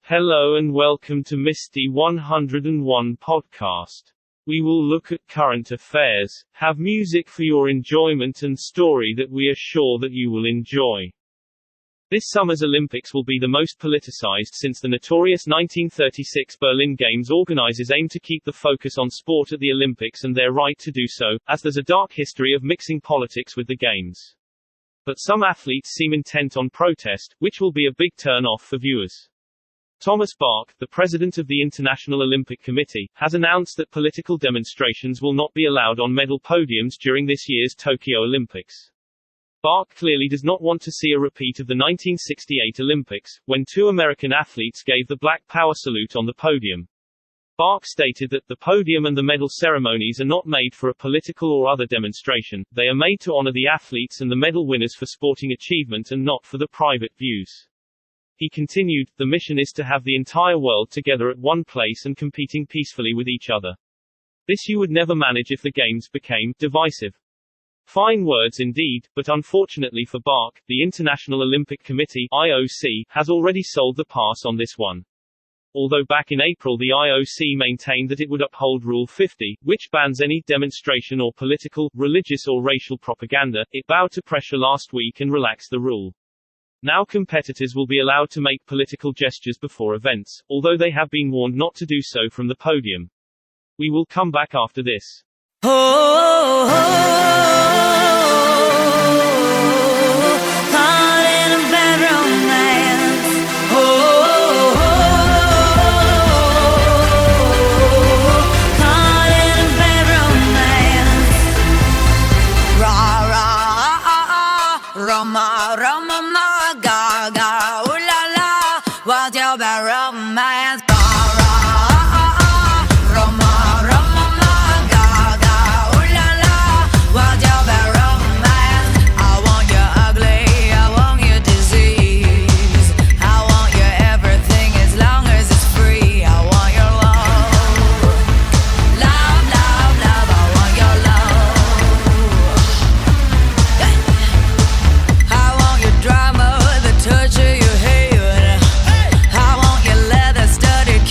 Hello and welcome to Misty 101 podcast. We will look at current affairs, have music for your enjoyment and story that we are sure that you will enjoy. This summer's Olympics will be the most politicized since the notorious 1936 Berlin Games. Organizers aim to keep the focus on sport at the Olympics and their right to do so, as there's a dark history of mixing politics with the Games. But some athletes seem intent on protest, which will be a big turn-off for viewers. Thomas Bach, the president of the International Olympic Committee, has announced that political demonstrations will not be allowed on medal podiums during this year's Tokyo Olympics. Bach clearly does not want to see a repeat of the 1968 Olympics, when two American athletes gave the Black Power salute on the podium. Bach stated that the podium and the medal ceremonies are not made for a political or other demonstration, they are made to honor the athletes and the medal winners for sporting achievement and not for the private views. He continued, the mission is to have the entire world together at one place and competing peacefully with each other. This you would never manage if the Games became divisive. Fine words indeed, but unfortunately for Bach, the International Olympic Committee (IOC) has already sold the pass on this one. Although back in April the IOC maintained that it would uphold Rule 50, which bans any demonstration or political, religious or racial propaganda, it bowed to pressure last week and relaxed the rule. Now competitors will be allowed to make political gestures before events, although they have been warned not to do so from the podium. We will come back after this. Roma, Roma, ma, ga, ga, ooh la la, what's your bad romance? Roma, Roma, ma, ga, ga, ooh la la, what's your bad romance? I want you ugly, I want you disease, I want you everything as long as it's free. I want your love, love, love, love, I want your love. Drama, the touch of your hair. I want your leather studded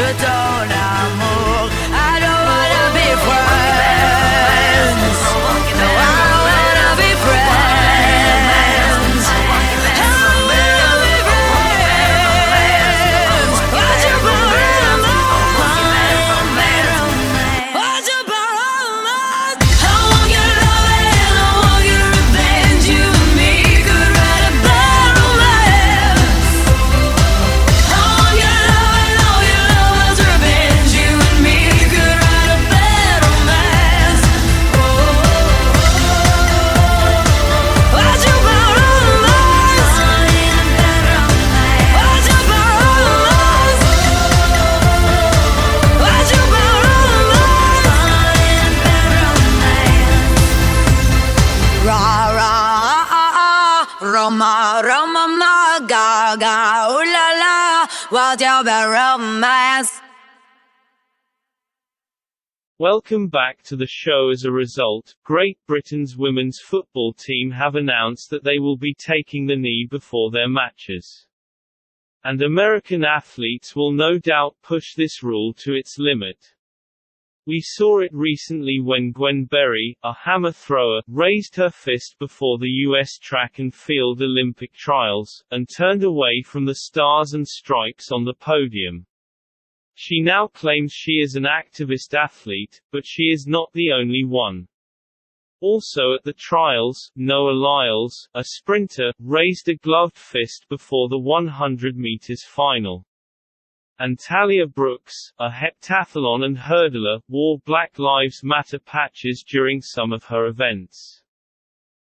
de ton amour. I don't wanna be friends. No, I don't wanna be friends. I don't wanna be friends. What you borrow romance? What you borrow romance? I want your love and I want your revenge. You and me could write a bad romance. I want your love and all your love's revenge. You and me could write a bad romance. What you borrow romance? What you borrow romance? What you borrow romance? Ra ra Roma Roma ma ga ga ooh la la, what you borrow romance? Welcome back to the show. As a result, Great Britain's women's football team have announced that they will be taking the knee before their matches. And American athletes will no doubt push this rule to its limit. We saw it recently when Gwen Berry, a hammer thrower, raised her fist before the U.S. track and field Olympic trials, and turned away from the stars and stripes on the podium. She now claims she is an activist athlete, but she is not the only one. Also at the trials, Noah Lyles, a sprinter, raised a gloved fist before the 100 meters final. And Talia Brooks, a heptathlon and hurdler, wore Black Lives Matter patches during some of her events.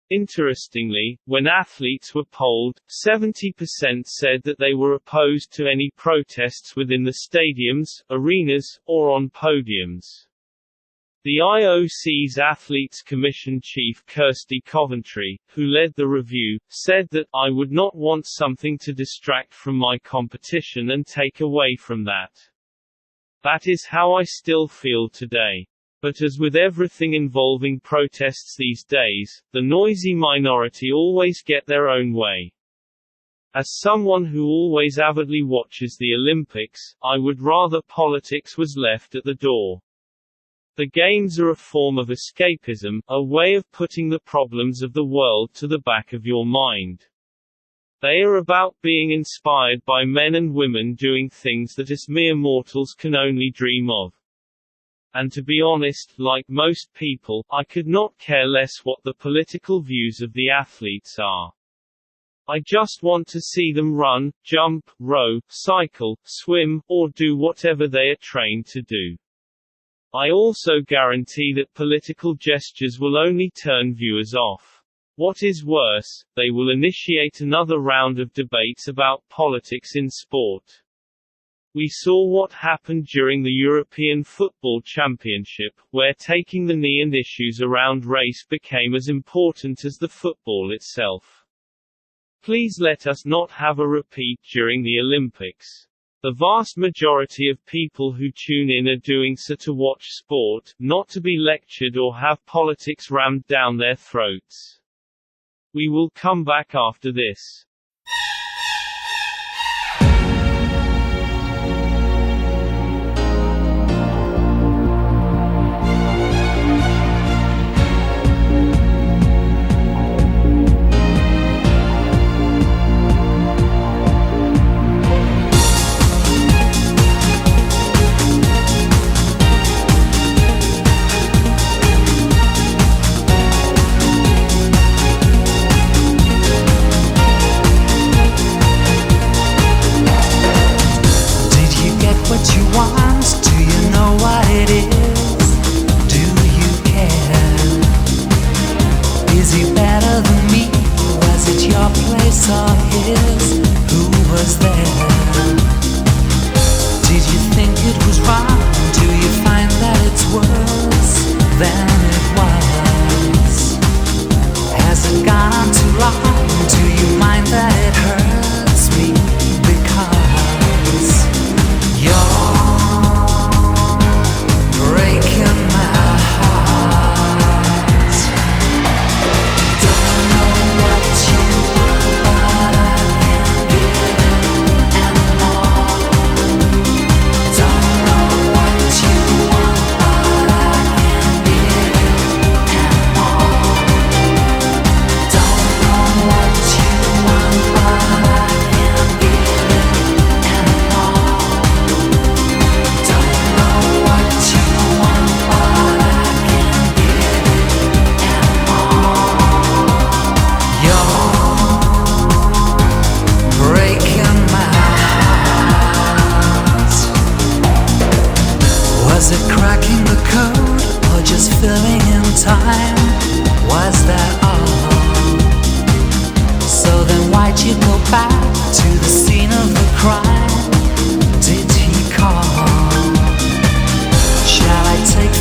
Interestingly, when athletes were polled, 70% said that they were opposed to any protests within the stadiums, arenas, or on podiums. The IOC's Athletes Commission chief Kirsty Coventry, who led the review, said that, "I would not want something to distract from my competition and take away from that. That is how I still feel today. But as with everything involving protests these days, the noisy minority always get their own way. As someone who always avidly watches the Olympics, I would rather politics was left at the door. The Games are a form of escapism, a way of putting the problems of the world to the back of your mind. They are about being inspired by men and women doing things that us mere mortals can only dream of. And to be honest, like most people, I could not care less what the political views of the athletes are. I just want to see them run, jump, row, cycle, swim, or do whatever they are trained to do. I also guarantee that political gestures will only turn viewers off. What is worse, they will initiate another round of debates about politics in sport. We saw what happened during the European Football Championship, where taking the knee and issues around race became as important as the football itself. Please let us not have a repeat during the Olympics. The vast majority of people who tune in are doing so to watch sport, not to be lectured or have politics rammed down their throats. We will come back after this.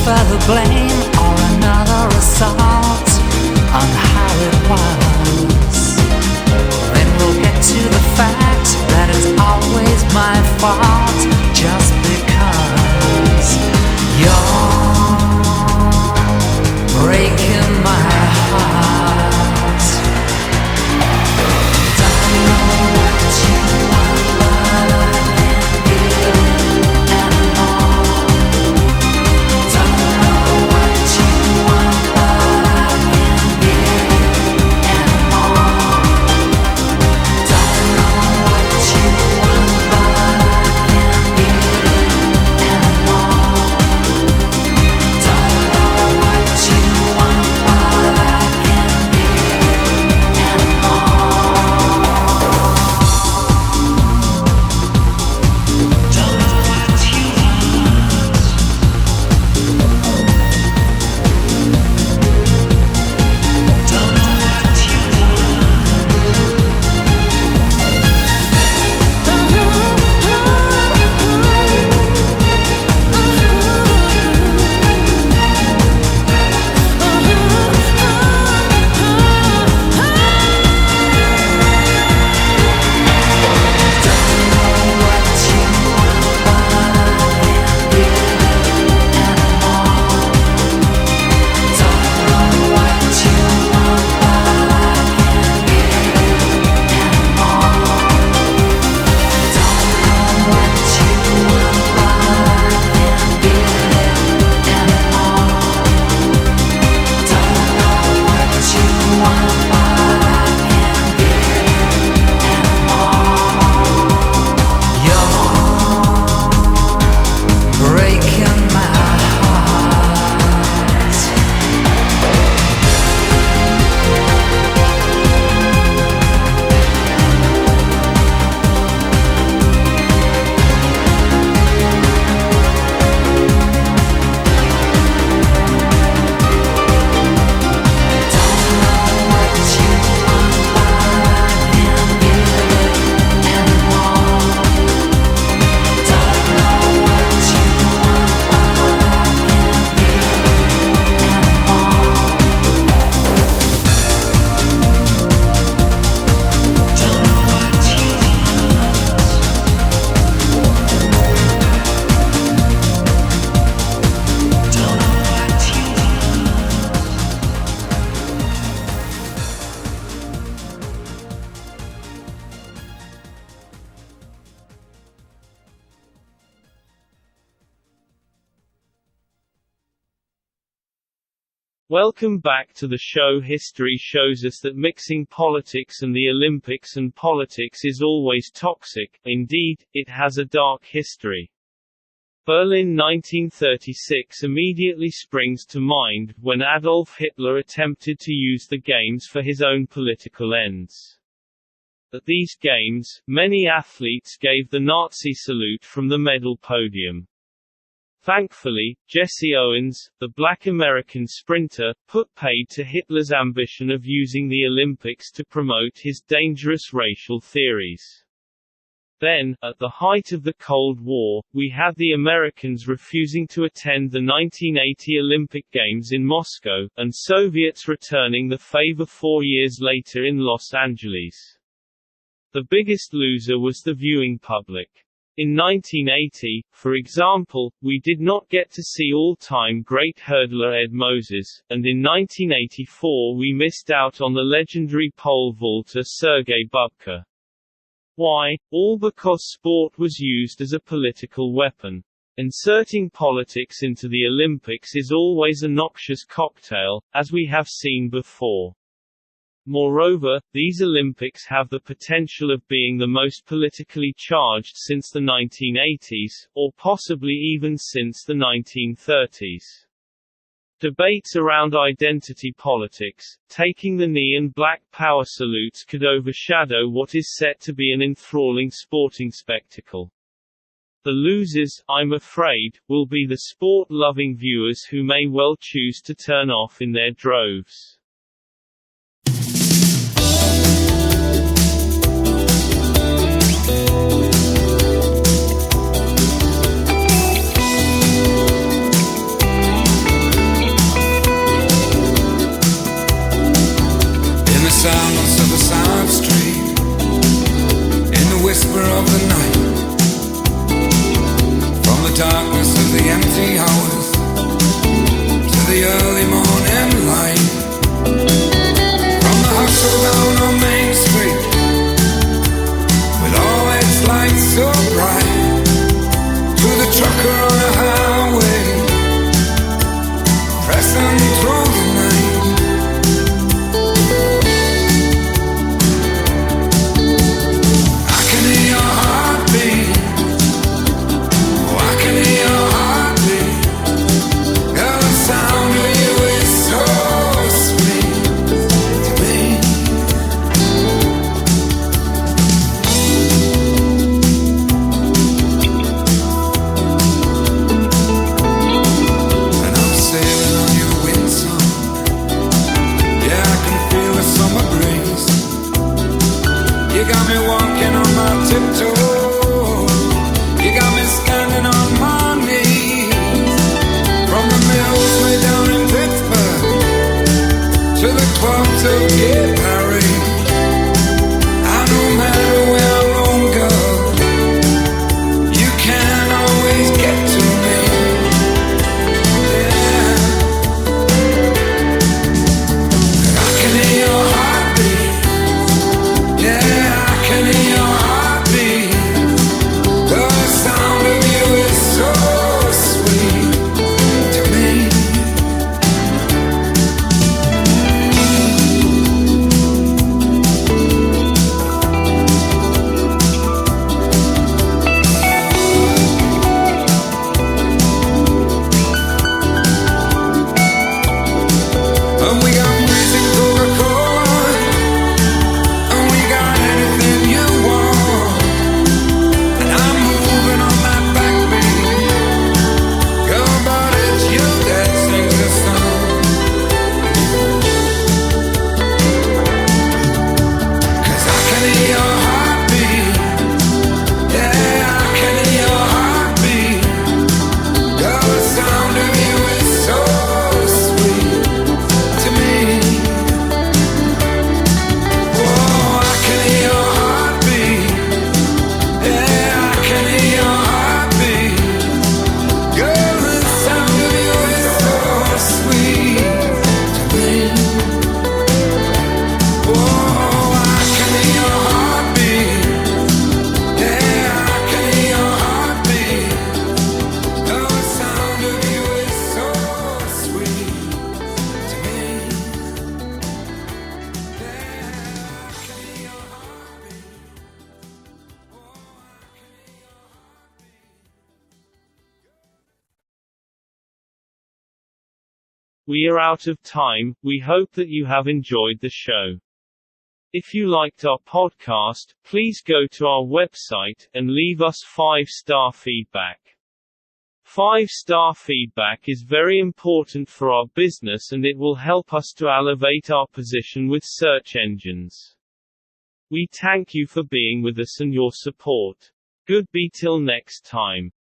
further blame or another assault on how it was. Then we'll get to the fact that it's always my fault, just because you're breaking my heart. Don't know what you want, but I can't give it anymore. Don't know what you want, but I can't give it anymore. Don't know what you want, but I can't give it anymore. Don't know what you want, but I can't give it Welcome back to the show. History shows us that mixing politics and the Olympics and politics is always toxic. Indeed, it has a dark history. Berlin 1936 immediately springs to mind, when Adolf Hitler attempted to use the games for his own political ends. At these games, many athletes gave the Nazi salute from the medal podium. Thankfully, Jesse Owens, the black American sprinter, put paid to Hitler's ambition of using the Olympics to promote his dangerous racial theories. Then, at the height of the Cold War, we had the Americans refusing to attend the 1980 Olympic Games in Moscow, and Soviets returning the favor 4 years later in Los Angeles. The biggest loser was the viewing public. In 1980, for example, we did not get to see all-time great hurdler Ed Moses, and in 1984 we missed out on the legendary pole vaulter Sergei Bubka. Why? All because sport was used as a political weapon. Inserting politics into the Olympics is always a noxious cocktail, as we have seen before. Moreover, these Olympics have the potential of being the most politically charged since the 1980s, or possibly even since the 1930s. Debates around identity politics, taking the knee and black power salutes could overshadow what is set to be an enthralling sporting spectacle. The losers, I'm afraid, will be the sport-loving viewers who may well choose to turn off in their droves. to get married. And no matter where I roam, girl, you can always get to me. Yeah, I can hear your heartbeat. Yeah, I can hear your heartbeat. The sound of you is so sweet to me. And we got music, Coca-Cola, and we got anything you want. And I'm moving on that backbeat, girl, but it's you that sings the song. 'Cause I can hear your heartbeat. Yeah, I can hear your heartbeat. Girl, the sound of you is so sweet to me. Oh, I can hear your heartbeat. Yeah, I can hear your heartbeat. Girl, the sound of you is so sweet to me. Oh, I can hear your heartbeat. Yeah, I can hear your heartbeat. Girl, the sound of you is so sweet to me. We are out of time. We hope that you have enjoyed the show. If you liked our podcast, please go to our website and leave us 5-star feedback. 5-star feedback is very important for our business and it will help us to elevate our position with search engines. We thank you for being with us and your support. Goodbye till next time.